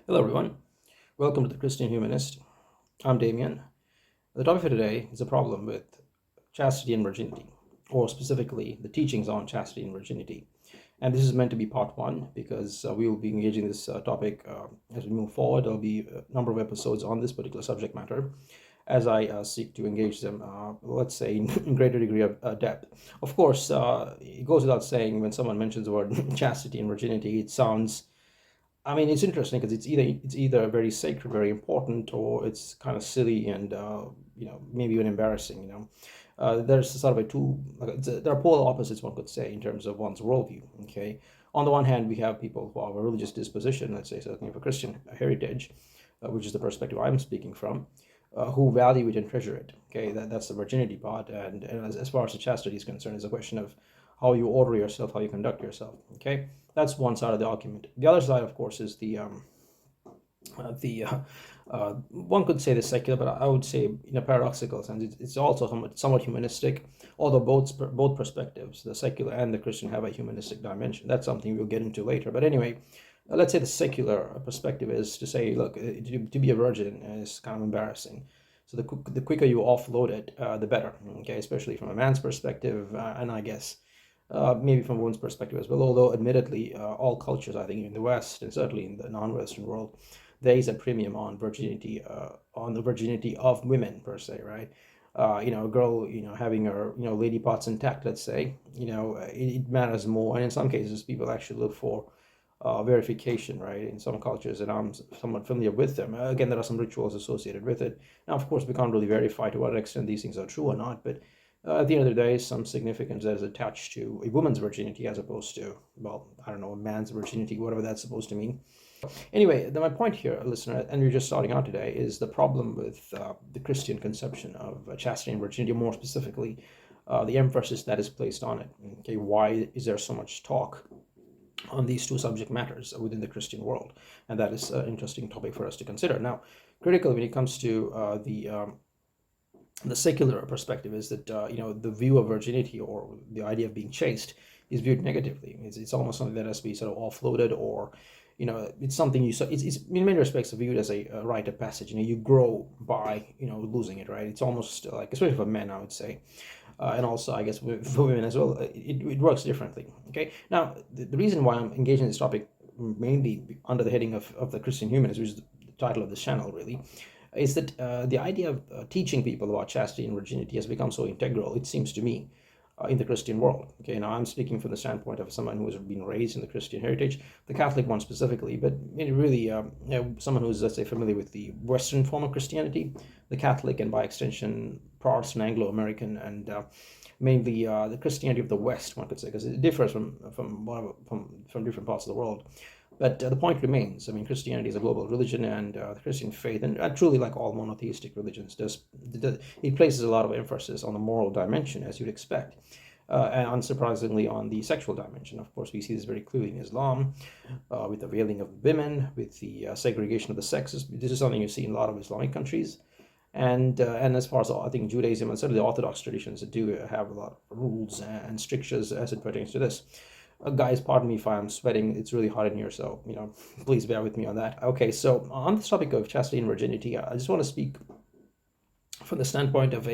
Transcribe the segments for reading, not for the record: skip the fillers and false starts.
Hello, everyone. Welcome to the Christian Humanist. I'm Damien. The topic for today is a problem with chastity and virginity, or specifically the teachings on chastity and virginity. And this is meant to be part one because we will be engaging this topic as we move forward. There'll be a number of episodes on this particular subject matter as I seek to engage them, let's say, in greater degree of depth. Of course, it goes without saying when someone mentions the word chastity and virginity, it sounds it's interesting because it's either very sacred, very important, or it's kind of silly and maybe even embarrassing. There's sort of there are polar opposites, one could say, in terms of one's worldview. Okay, on the one hand, we have people who have a religious disposition, let's say certainly of a Christian heritage, which is the perspective I'm speaking from, who value it and treasure it. Okay, that's the virginity part, and as far as the chastity is concerned, it's a question of how you order yourself, how you conduct yourself. Okay, that's one side of the argument. The other side, of course, is the one could say the secular, but I would say in a paradoxical sense, it's also somewhat humanistic. Although both perspectives, the secular and the Christian, have a humanistic dimension. That's something we'll get into later. But anyway, let's say the secular perspective is to say, look, to be a virgin is kind of embarrassing. So the quicker you offload it, the better. Okay, especially from a man's perspective, and I guess maybe from one's perspective as well. Although, admittedly, all cultures, I think, in the West and certainly in the non-Western world, there is a premium on the virginity of women per se, right? A girl, having her, lady parts intact, let's say, it matters more. And in some cases, people actually look for verification, right? In some cultures, and I'm somewhat familiar with them. Again, there are some rituals associated with it. Now, of course, we can't really verify to what extent these things are true or not, but at the end of the day, some significance that is attached to a woman's virginity as opposed to, well, I don't know, a man's virginity, whatever that's supposed to mean. Anyway, my point here, listener, and we're just starting out today, is the problem with the Christian conception of chastity and virginity, more specifically, the emphasis that is placed on it. Okay, why is there so much talk on these two subject matters within the Christian world? And that is an interesting topic for us to consider. Now, critically, when it comes to the secular perspective, is that the view of virginity or the idea of being chaste is viewed negatively. It's almost something that has to be sort of offloaded, or it's something it's in many respects viewed as a rite of passage. You grow by losing it, right? It's almost like, especially for men, I would say, and also I guess for women as well, it works differently. Okay, now the reason why I'm engaging in this topic mainly under the heading of the Christian humanist, which is the title of this channel, really, is that the idea of teaching people about chastity and virginity has become so integral, it seems to me, in the Christian world. Okay, now I'm speaking from the standpoint of someone who has been raised in the Christian heritage, the Catholic one specifically, but really someone who's, let's say, familiar with the Western form of Christianity, the Catholic, and by extension Protestant, Anglo-American, and mainly the Christianity of the West, one could say, because it differs from different parts of the world. But the point remains. I mean, Christianity is a global religion, and the Christian faith, and truly, like all monotheistic religions, it places a lot of emphasis on the moral dimension, as you'd expect, and unsurprisingly, on the sexual dimension. Of course, we see this very clearly in Islam, with the veiling of women, with the segregation of the sexes. This is something you see in a lot of Islamic countries. And as far as I think Judaism and certainly the Orthodox traditions do have a lot of rules and strictures as it pertains to this. Guys, pardon me if I'm sweating. It's really hot in here, so please bear with me on that. Okay, so on this topic of chastity and virginity, I just want to speak from the standpoint of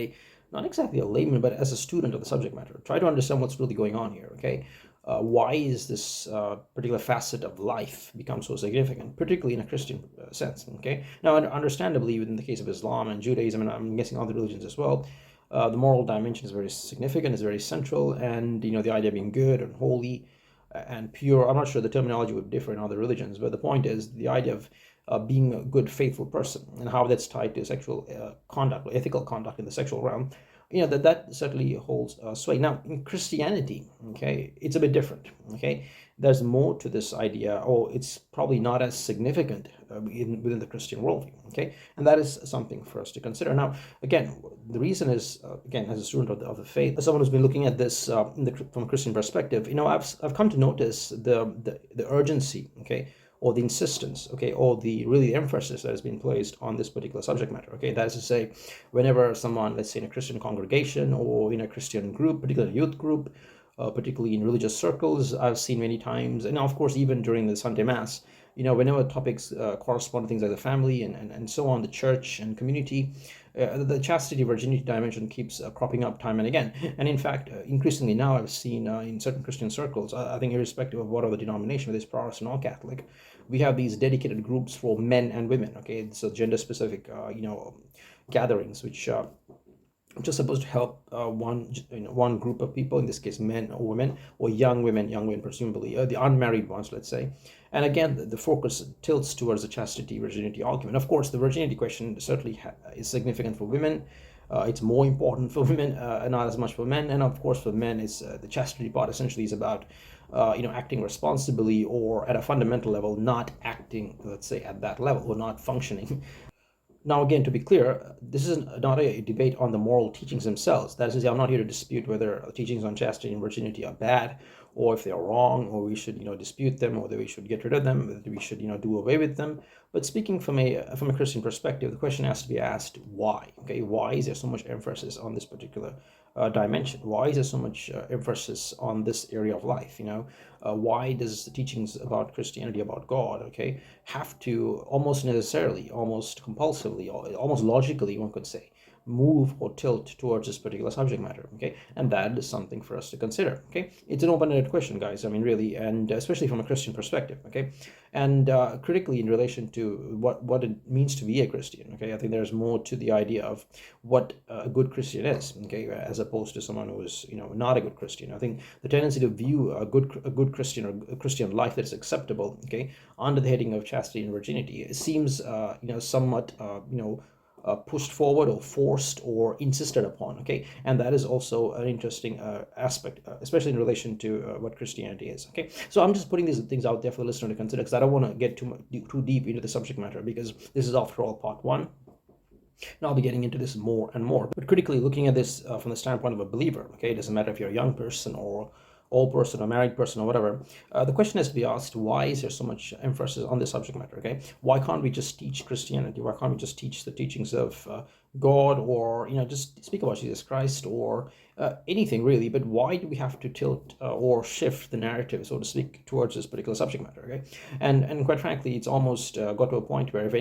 not exactly a layman, but as a student of the subject matter. Try to understand what's really going on here. Okay, why is this particular facet of life become so significant, particularly in a Christian sense? Okay, now understandably, within the case of Islam and Judaism, and I'm guessing other religions as well, the moral dimension is very significant, is very central, and the idea of being good and holy and pure. I'm not sure the terminology would differ in other religions, but the point is the idea of being a good, faithful person, and how that's tied to sexual conduct, or ethical conduct in the sexual realm. That certainly holds sway. Now, in Christianity, okay, it's a bit different. Okay, there's more to this idea, or it's probably not as significant within the Christian worldview. Okay, and that is something for us to consider. Now, again, the reason is, again, as a student of the faith, as someone who's been looking at this from a Christian perspective, I've come to notice the urgency, okay, or the insistence, okay, or the really emphasis that has been placed on this particular subject matter. Okay, that is to say, whenever someone, let's say in a Christian congregation or in a Christian group, particularly youth group, particularly in religious circles, I've seen many times, and of course even during the Sunday Mass, whenever topics correspond to things like the family and so on, the church and community, the chastity virginity dimension keeps cropping up time and again. And in fact, increasingly now I've seen in certain Christian circles, I think irrespective of what other denomination, whether it's Protestant or Catholic, we have these dedicated groups for men and women. Okay, so gender specific, gatherings, which just supposed to help one group of people, in this case men or women, or young women presumably, the unmarried ones, let's say. And again, the focus tilts towards the chastity virginity argument. Of course, the virginity question certainly is significant for women. It's more important for women, not as much for men. And of course, for men, is the chastity part essentially is about acting responsibly, or at a fundamental level, not acting, let's say, at that level, or not functioning. Now, again, to be clear, this is not a debate on the moral teachings themselves. That is to say, I'm not here to dispute whether teachings on chastity and virginity are bad, or if they are wrong, or we should, dispute them, or that we should get rid of them, whether we should, do away with them. But speaking from a Christian perspective, the question has to be asked: why? Okay, why is there so much emphasis on this particular dimension? Why is there so much emphasis on this area of life? Why does the teachings about Christianity, about God, okay, have to almost necessarily, almost compulsively, almost logically, one could say, move or tilt towards this particular subject matter? Okay, and that is something for us to consider. Okay, it's an open-ended question, guys. I mean, really, and especially from a Christian perspective. Okay, and critically in relation to what it means to be a Christian. Okay, I think there's more to the idea of what a good Christian is. Okay, as opposed to someone who is not a good Christian. I think the tendency to view a good Christian, or a Christian life that is acceptable, okay, under the heading of chastity and virginity, it seems somewhat pushed forward, or forced, or insisted upon. Okay, and that is also an interesting aspect, especially in relation to what Christianity is. Okay, so I'm just putting these things out there for the listener to consider, because I don't want to get too deep into the subject matter, because this is, after all, part one. And I'll be getting into this more and more. But critically looking at this from the standpoint of a believer, okay, it doesn't matter if you're a young person, or old person, or married person, or whatever. The question has to be asked: why is there so much emphasis on this subject matter? Okay, why can't we just teach Christianity? Why can't we just teach the teachings of God, or just speak about Jesus Christ, or anything really? But why do we have to tilt or shift the narrative, so to speak, towards this particular subject matter? Okay, and quite frankly, it's almost got to a point where if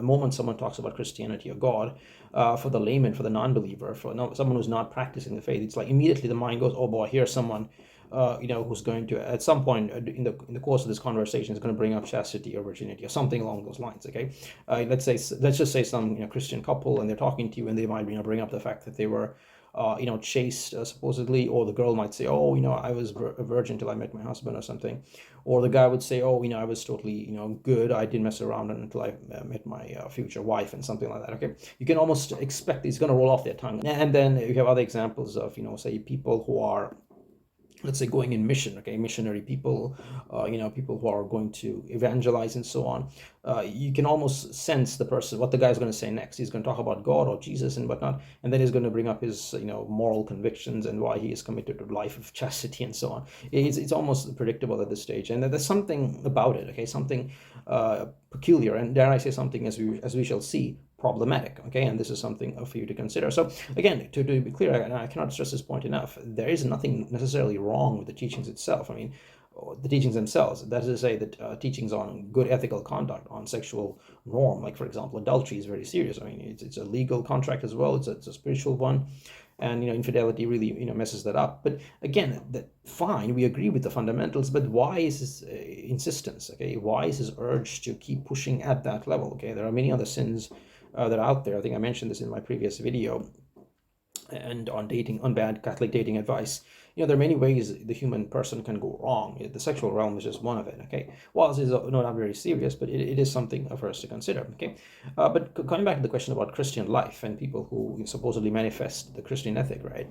moment someone talks about Christianity or God, for the layman, for the non-believer, for someone who's not practicing the faith, it's like immediately the mind goes, oh boy, here's someone who's going to, at some point in the course of this conversation, is going to bring up chastity or virginity, or something along those lines. Okay, let's just say some Christian couple, and they're talking to you, and they might bring up the fact that they were chaste, supposedly, or the girl might say, oh, I was a virgin till I met my husband, or something, or the guy would say, oh, I was totally good, I didn't mess around until I met my future wife, and something like that. Okay, you can almost expect it's going to roll off their tongue. And then you have other examples of say people who are, let's say, going in mission, okay, missionary people, people who are going to evangelize and so on. You can almost sense what the guy's going to say next. He's going to talk about God or Jesus and whatnot, and then he's going to bring up his moral convictions, and why he is committed to a life of chastity and so on. It's almost predictable at this stage, and there's something about it, okay, something peculiar, and dare I say something, as we shall see, problematic. Okay, and this is something for you to consider. So again, to be clear, and I cannot stress this point enough, there is nothing necessarily wrong with the teachings itself. I mean, the teachings themselves, that is to say that teachings on good ethical conduct, on sexual norm, like for example adultery, is very serious. I mean, it's a legal contract as well, it's a spiritual one, and infidelity really messes that up. But again, fine, we agree with the fundamentals, but why is this insistence? Okay, why is this urge to keep pushing at that level? Okay, there are many other sins that are out there. I think I mentioned this in my previous video, and on bad Catholic dating advice. There are many ways the human person can go wrong. The sexual realm is just one of it. Okay, well, this is not very serious, but it is something for us to consider. Okay, but coming back to the question about Christian life and people who supposedly manifest the Christian ethic, right?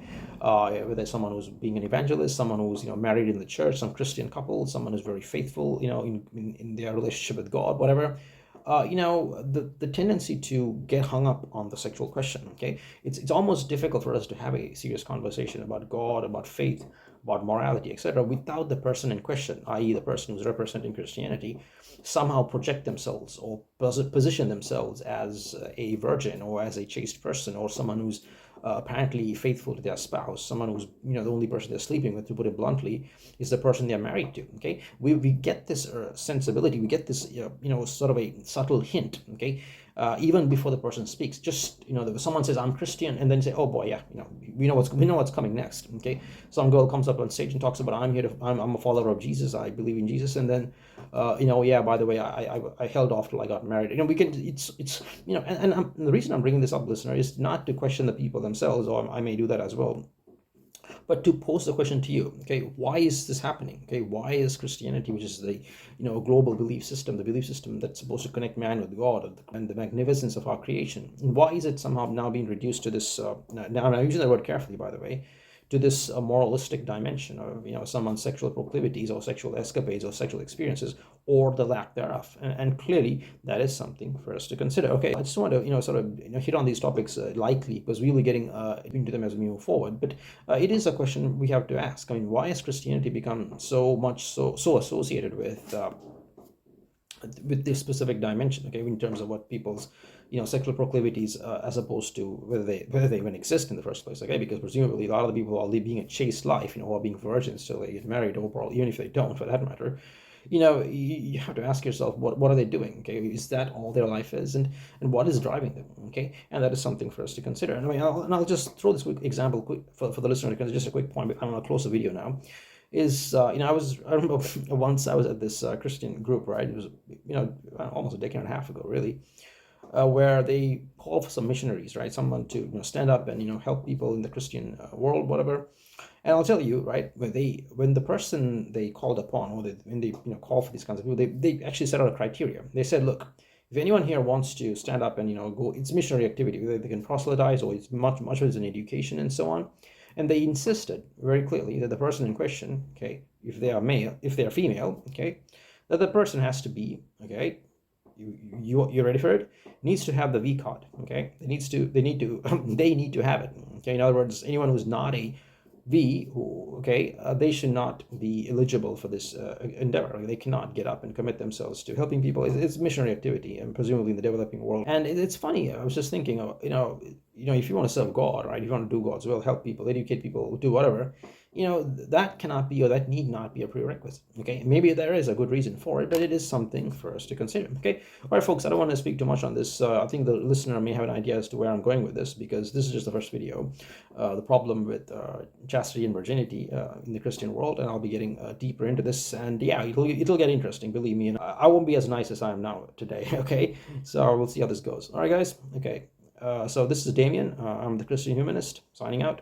Whether it's someone who's being an evangelist, someone who's married in the church, some Christian couple, someone who's very faithful, in their relationship with God, whatever. The tendency to get hung up on the sexual question. Okay, it's almost difficult for us to have a serious conversation about God, about faith, about morality, etc., without the person in question, i.e., the person who's representing Christianity, somehow project themselves or position themselves as a virgin, or as a chaste person, or someone who's apparently faithful to their spouse, someone who's, the only person they're sleeping with, to put it bluntly, is the person they're married to. Okay, we get this sensibility, we get this sort of a subtle hint. Okay, even before the person speaks, just someone says, I'm Christian, and then say, oh boy, yeah, we know what's coming next. Okay, some girl comes up on stage and talks about, I'm a follower of Jesus, I believe in Jesus, and then yeah, by the way, I held off till I got married. We can, it's and the reason I'm bringing this up, listener, is not to question the people themselves, or I may do that as well, but to pose the question to you. Okay, why is this happening? Okay, why is Christianity, which is the global belief system, the belief system that's supposed to connect man with God and the magnificence of our creation, and why is it somehow now being reduced to this, now I'm using the word carefully, by the way, to this moralistic dimension of someone's sexual proclivities or sexual escapades or sexual experiences, or the lack thereof, and clearly that is something for us to consider. Okay, I just want to sort of hit on these topics lightly, because we'll be getting into them as we move forward, but it is a question we have to ask. I mean, why has Christianity become so associated with this specific dimension, okay, in terms of what people's sexual proclivities, as opposed to whether they even exist in the first place, okay? Because presumably a lot of the people who are living a chaste life, who are being virgins till they get married, overall, even if they don't, for that matter, you have to ask yourself, what are they doing? Okay, is that all their life is, and what is driving them? Okay, and that is something for us to consider. And I'll just throw this quick example for the listener, because just a quick point. I'm going to close the video now. Is I remember once I was at this Christian group, right? It was almost a decade and a half ago, really, where they call for some missionaries, right? Someone to stand up and help people in the Christian world, whatever. And I'll tell you, right, when the person they called upon, or when they call for these kinds of people, they actually set out a criteria. They said, look, if anyone here wants to stand up and go, it's missionary activity. They can proselytize, or it's much of it's an education and so on. And they insisted very clearly that the person in question, okay, if they are male, if they are female, okay, that the person has to be, okay, you're ready for it, needs to have the V card, okay, they need to have it, okay. In other words, anyone who's not a V, they should not be eligible for this endeavor. They cannot get up and commit themselves to helping people. It's missionary activity, and presumably in the developing world. And it's funny. I was just thinking, if you want to serve God, right? If you want to do God's will, help people, educate people, do whatever, that cannot be, or that need not be, a prerequisite. Okay, maybe there is a good reason for it, but it is something for us to consider. Okay, all right, folks. I don't want to speak too much on this. I think the listener may have an idea as to where I'm going with this, because this is just the first video. The problem with chastity and virginity in the Christian world, and I'll be getting deeper into this, and yeah, it'll get interesting, believe me. And I won't be as nice as I am now today. Okay, so we'll see how this goes. All right, guys. Okay, so this is Damien. I'm the Christian Humanist, signing out.